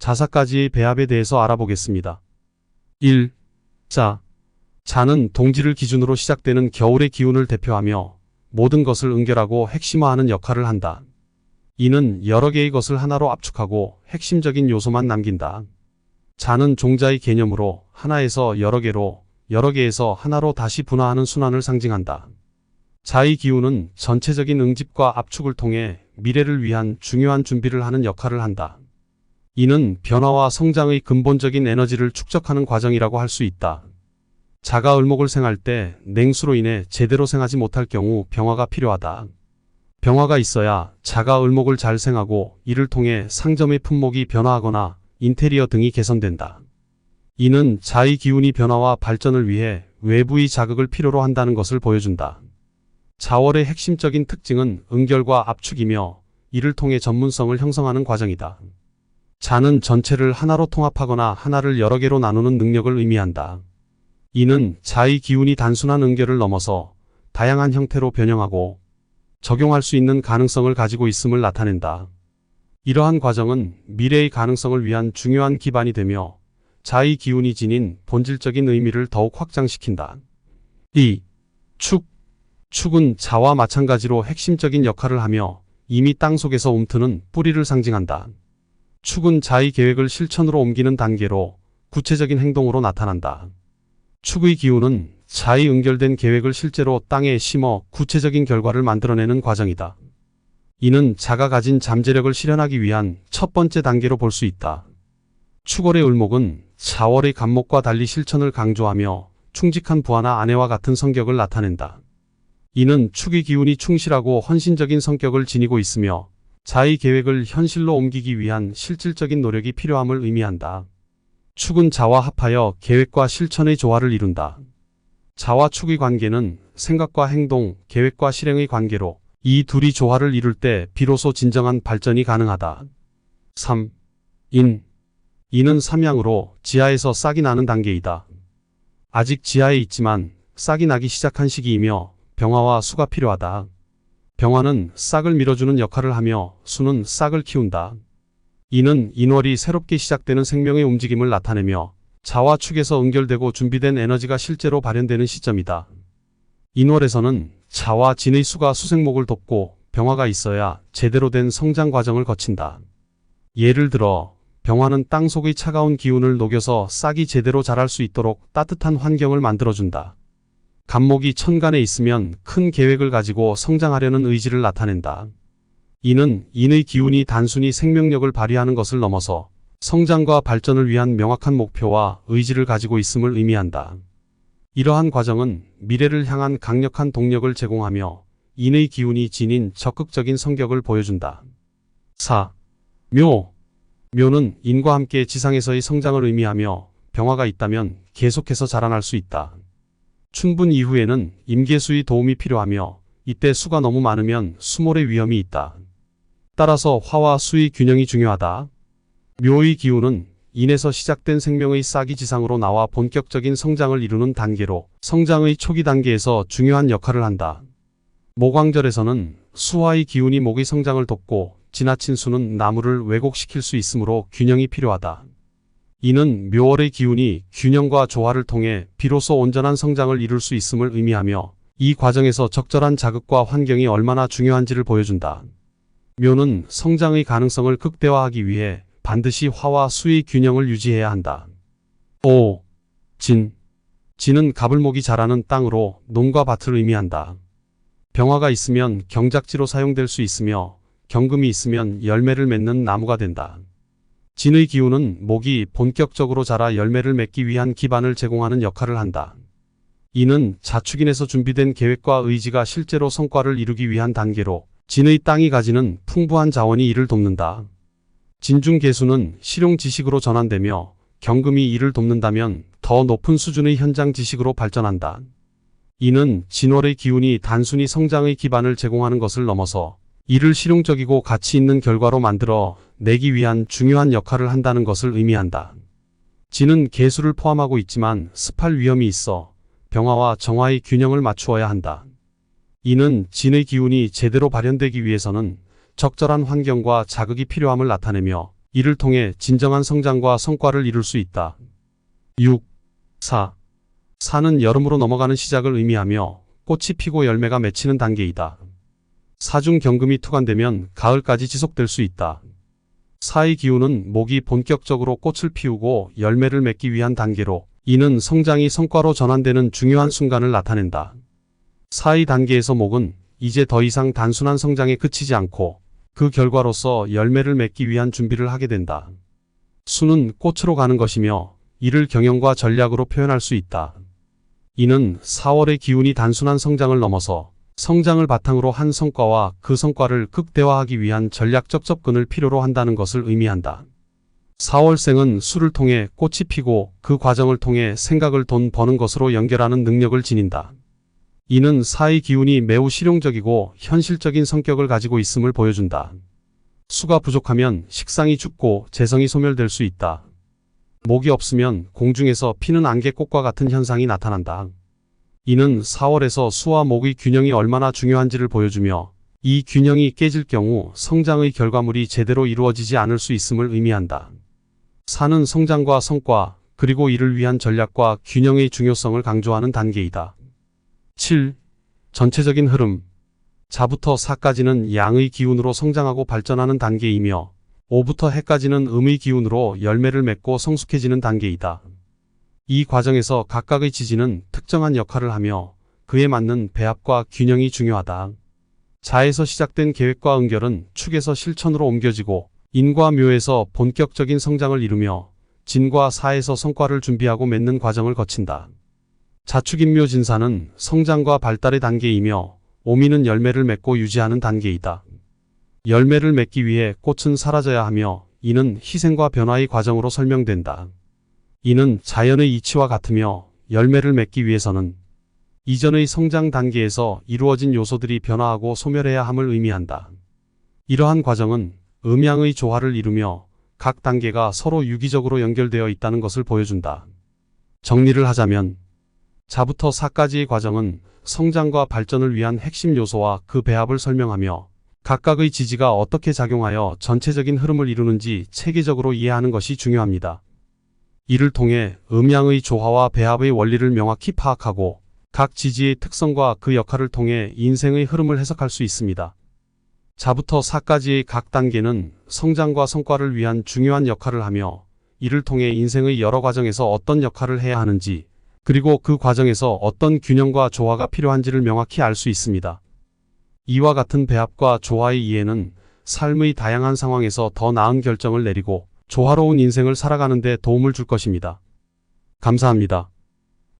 자사까지의 배합에 대해서 알아보겠습니다. 1. 자. 자는 동지를 기준으로 시작되는 겨울의 기운을 대표하며 모든 것을 응결하고 핵심화하는 역할을 한다. 이는 여러 개의 것을 하나로 압축하고 핵심적인 요소만 남긴다. 자는 종자의 개념으로 하나에서 여러 개로, 여러 개에서 하나로 다시 분화하는 순환을 상징한다. 자의 기운은 전체적인 응집과 압축을 통해 미래를 위한 중요한 준비를 하는 역할을 한다. 이는 변화와 성장의 근본적인 에너지를 축적하는 과정이라고 할 수 있다. 자가 을목을 생할 때 냉수로 인해 제대로 생하지 못할 경우 병화가 필요하다. 병화가 있어야 자가 을목을 잘 생하고 이를 통해 상점의 품목이 변화하거나 인테리어 등이 개선된다. 이는 자의 기운이 변화와 발전을 위해 외부의 자극을 필요로 한다는 것을 보여준다. 자월의 핵심적인 특징은 응결과 압축이며 이를 통해 전문성을 형성하는 과정이다. 자는 전체를 하나로 통합하거나 하나를 여러 개로 나누는 능력을 의미한다. 이는 자의 기운이 단순한 응결을 넘어서 다양한 형태로 변형하고 적용할 수 있는 가능성을 가지고 있음을 나타낸다. 이러한 과정은 미래의 가능성을 위한 중요한 기반이 되며 자의 기운이 지닌 본질적인 의미를 더욱 확장시킨다. 2. 축. 축은 자와 마찬가지로 핵심적인 역할을 하며 이미 땅 속에서 움트는 뿌리를 상징한다. 축은 자의 계획을 실천으로 옮기는 단계로 구체적인 행동으로 나타난다. 축의 기운은 자의 응결된 계획을 실제로 땅에 심어 구체적인 결과를 만들어내는 과정이다. 이는 자가 가진 잠재력을 실현하기 위한 첫 번째 단계로 볼 수 있다. 축월의 을목은 자월의 간목과 달리 실천을 강조하며 충직한 부하나 아내와 같은 성격을 나타낸다. 이는 축의 기운이 충실하고 헌신적인 성격을 지니고 있으며 자의 계획을 현실로 옮기기 위한 실질적인 노력이 필요함을 의미한다. 축은 자와 합하여 계획과 실천의 조화를 이룬다. 자와 축의 관계는 생각과 행동, 계획과 실행의 관계로 이 둘이 조화를 이룰 때 비로소 진정한 발전이 가능하다. 3. 인. 인은 삼양으로 지하에서 싹이 나는 단계이다. 아직 지하에 있지만 싹이 나기 시작한 시기이며 병화와 수가 필요하다. 병화는 싹을 밀어주는 역할을 하며 수는 싹을 키운다. 이는 인월이 새롭게 시작되는 생명의 움직임을 나타내며 자와 축에서 응결되고 준비된 에너지가 실제로 발현되는 시점이다. 인월에서는 자와 진의 수가 수생목을 돕고 병화가 있어야 제대로 된 성장 과정을 거친다. 예를 들어 병화는 땅 속의 차가운 기운을 녹여서 싹이 제대로 자랄 수 있도록 따뜻한 환경을 만들어준다. 간목이 천간에 있으면 큰 계획을 가지고 성장하려는 의지를 나타낸다. 이는 인의 기운이 단순히 생명력을 발휘하는 것을 넘어서 성장과 발전을 위한 명확한 목표와 의지를 가지고 있음을 의미한다. 이러한 과정은 미래를 향한 강력한 동력을 제공하며 인의 기운이 지닌 적극적인 성격을 보여준다. 4. 묘. 묘는 인과 함께 지상에서의 성장을 의미하며 병화가 있다면 계속해서 자라날 수 있다. 춘분 이후에는 임계수의 도움이 필요하며 이때 수가 너무 많으면 수몰의 위험이 있다. 따라서 화와 수의 균형이 중요하다. 묘의 기운은 인에서 시작된 생명의 싹이 지상으로 나와 본격적인 성장을 이루는 단계로 성장의 초기 단계에서 중요한 역할을 한다. 모광절에서는 수화의 기운이 목의 성장을 돕고 지나친 수는 나무를 왜곡시킬 수 있으므로 균형이 필요하다. 이는 묘월의 기운이 균형과 조화를 통해 비로소 온전한 성장을 이룰 수 있음을 의미하며 이 과정에서 적절한 자극과 환경이 얼마나 중요한지를 보여준다. 묘는 성장의 가능성을 극대화하기 위해 반드시 화와 수의 균형을 유지해야 한다. 5. 진. 진은 가불목이 자라는 땅으로 농과 밭을 의미한다. 병화가 있으면 경작지로 사용될 수 있으며 경금이 있으면 열매를 맺는 나무가 된다. 진의 기운은 목이 본격적으로 자라 열매를 맺기 위한 기반을 제공하는 역할을 한다. 이는 자축인에서 준비된 계획과 의지가 실제로 성과를 이루기 위한 단계로 진의 땅이 가지는 풍부한 자원이 이를 돕는다. 진중계수는 실용 지식으로 전환되며 경금이 이를 돕는다면 더 높은 수준의 현장 지식으로 발전한다. 이는 진월의 기운이 단순히 성장의 기반을 제공하는 것을 넘어서 이를 실용적이고 가치 있는 결과로 만들어 내기 위한 중요한 역할을 한다는 것을 의미한다. 진은 계수를 포함하고 있지만 습할 위험이 있어 병화와 정화의 균형을 맞추어야 한다. 이는 진의 기운이 제대로 발현되기 위해서는 적절한 환경과 자극이 필요함을 나타내며 이를 통해 진정한 성장과 성과를 이룰 수 있다. 6. 사. 사는 여름으로 넘어가는 시작을 의미하며 꽃이 피고 열매가 맺히는 단계이다. 사중 경금이 투관되면 가을까지 지속될 수 있다. 사의 기운은 목이 본격적으로 꽃을 피우고 열매를 맺기 위한 단계로, 이는 성장이 성과로 전환되는 중요한 순간을 나타낸다. 사의 단계에서 목은 이제 더 이상 단순한 성장에 그치지 않고 그 결과로서 열매를 맺기 위한 준비를 하게 된다. 수는 꽃으로 가는 것이며 이를 경영과 전략으로 표현할 수 있다. 이는 4월의 기운이 단순한 성장을 넘어서 성장을 바탕으로 한 성과와 그 성과를 극대화하기 위한 전략적 접근을 필요로 한다는 것을 의미한다. 4월생은 수를 통해 꽃이 피고 그 과정을 통해 생각을 돈 버는 것으로 연결하는 능력을 지닌다. 이는 사의 기운이 매우 실용적이고 현실적인 성격을 가지고 있음을 보여준다. 수가 부족하면 식상이 죽고 재성이 소멸될 수 있다. 목이 없으면 공중에서 피는 안개꽃과 같은 현상이 나타난다. 이는 4월에서 수와 목의 균형이 얼마나 중요한지를 보여주며 이 균형이 깨질 경우 성장의 결과물이 제대로 이루어지지 않을 수 있음을 의미한다. 사는 성장과 성과, 그리고 이를 위한 전략과 균형의 중요성을 강조하는 단계이다. 7. 전체적인 흐름. 자부터 사까지는 양의 기운으로 성장하고 발전하는 단계이며 5부터 해까지는 음의 기운으로 열매를 맺고 성숙해지는 단계이다. 이 과정에서 각각의 지지는 특정한 역할을 하며 그에 맞는 배합과 균형이 중요하다. 자에서 시작된 계획과 응결은 축에서 실천으로 옮겨지고 인과 묘에서 본격적인 성장을 이루며 진과 사에서 성과를 준비하고 맺는 과정을 거친다. 자축인묘 진사는 성장과 발달의 단계이며 오미는 열매를 맺고 유지하는 단계이다. 열매를 맺기 위해 꽃은 사라져야 하며 이는 희생과 변화의 과정으로 설명된다. 이는 자연의 이치와 같으며 열매를 맺기 위해서는 이전의 성장 단계에서 이루어진 요소들이 변화하고 소멸해야 함을 의미한다. 이러한 과정은 음양의 조화를 이루며 각 단계가 서로 유기적으로 연결되어 있다는 것을 보여준다. 정리를 하자면 자부터 사까지의 과정은 성장과 발전을 위한 핵심 요소와 그 배합을 설명하며 각각의 지지가 어떻게 작용하여 전체적인 흐름을 이루는지 체계적으로 이해하는 것이 중요합니다. 이를 통해 음양의 조화와 배합의 원리를 명확히 파악하고 각 지지의 특성과 그 역할을 통해 인생의 흐름을 해석할 수 있습니다. 자부터 사까지의 각 단계는 성장과 성과를 위한 중요한 역할을 하며 이를 통해 인생의 여러 과정에서 어떤 역할을 해야 하는지 그리고 그 과정에서 어떤 균형과 조화가 필요한지를 명확히 알 수 있습니다. 이와 같은 배합과 조화의 이해는 삶의 다양한 상황에서 더 나은 결정을 내리고 조화로운 인생을 살아가는 데 도움을 줄 것입니다. 감사합니다.